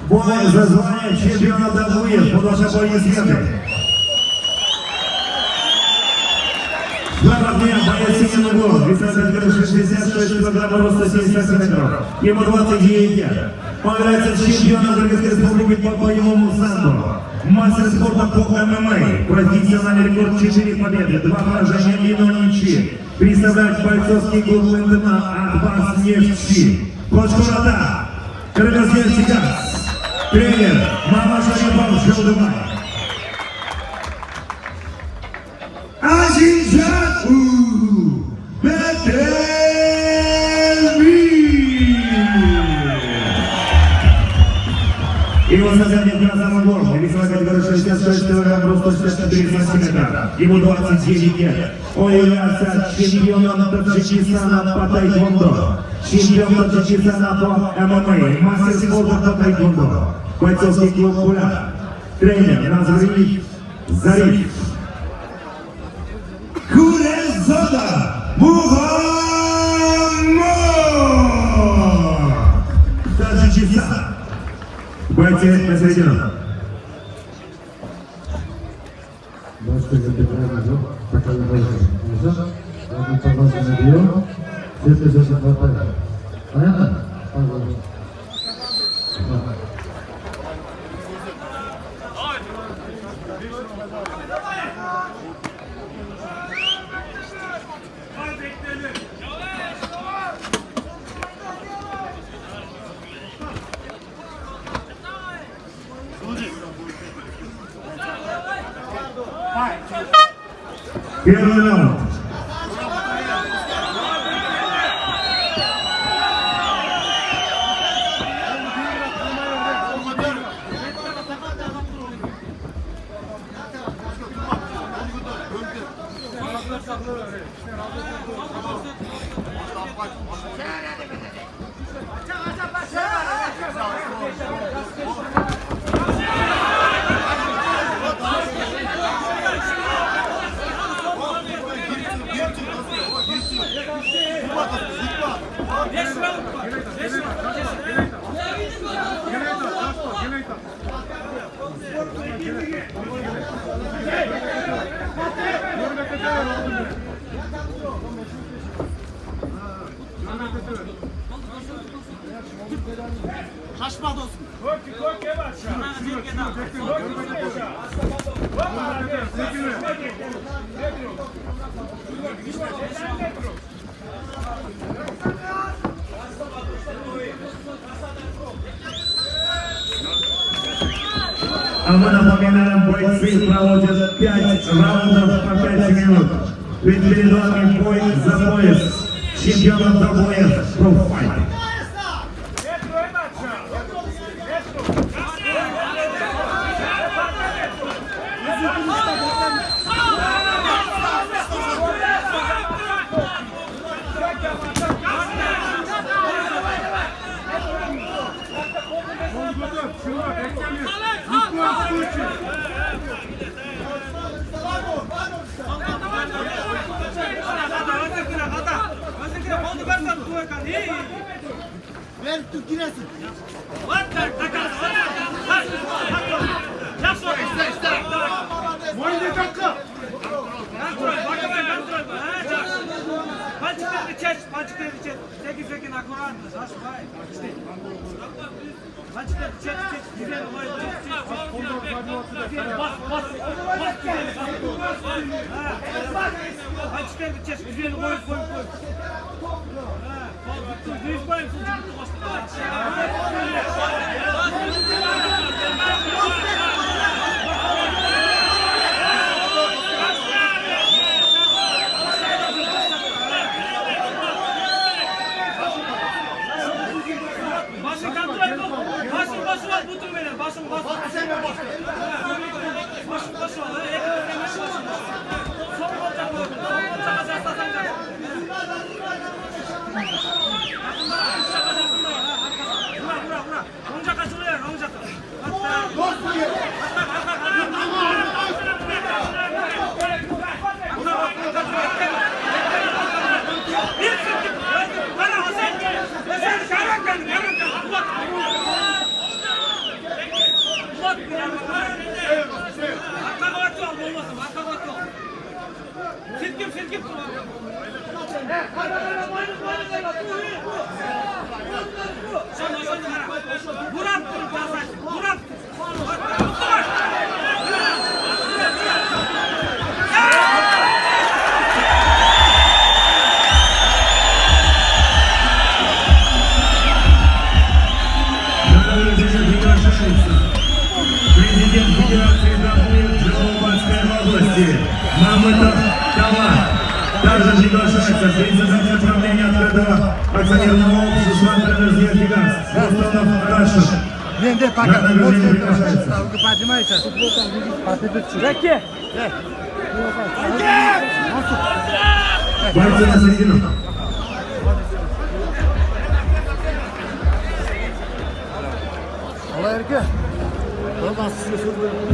Бой за звание чемпиона ДВС по нашей схеме. Справа дня боец синего угла, весом 66 кг, роста 70 см. Ему 29 лет. Он является чемпионом Кыргызской республики по боевому самбо. Мастер спорта по ММА. Профессиональный рекорд 4 победы, 2 поражения и 0 ничьи. Представляет бойцовский клуб ЛНДМА Акбарс Нефтьчи. Коч города Кыргыз-Нефтегаз. Тренер Мамашашапов Желдымай. Азизат Бетельби. Его соперник в красном углу, весовая категория 66 кг, рост 164 см. Ему 29 лет. Он является чемпионом Таджикистана по тайквондо, чемпион Таджикистана по ММА, мастер спорта по тайквондо. Бойцовский клуб «Пуля». Тренер Назарив Зариф. Курезода Мухаммад. Таджикистан. Бойцы на середину. Başka bir tekrar yok. Bakalım başlayalım. Zaten fazlasını diyor. Siz de sözü kapatın. Ayağına. Pardon. Первый раунд. Kaçma dostum. А мы напоминаем, бойцы проводят 5 раундов по 5 минут. Ведь перед вами бой за пояс чемпиона ДВС Профайт. Ver tut giresin. Boynu takka. Пальчиктерди чеч, пальчиктерди чеч. Секи аккуратно, зашивай. Пальчиктерди чеч, güzel olay. Bas. Пальчиктерди чеч, güzel koy. Düşmayın, Президент Федерации Донбасс Джелобанской области Мамытов Талат. Также приглашается председатель правления открытого акционерного общества «Энергия-Гигант» Русланов Рашид. Ben de На bakalım. награждение приглашается. Поднимайся. Zeki. Бойцы на середину. Allah erke. Oradan size söz veriyorum.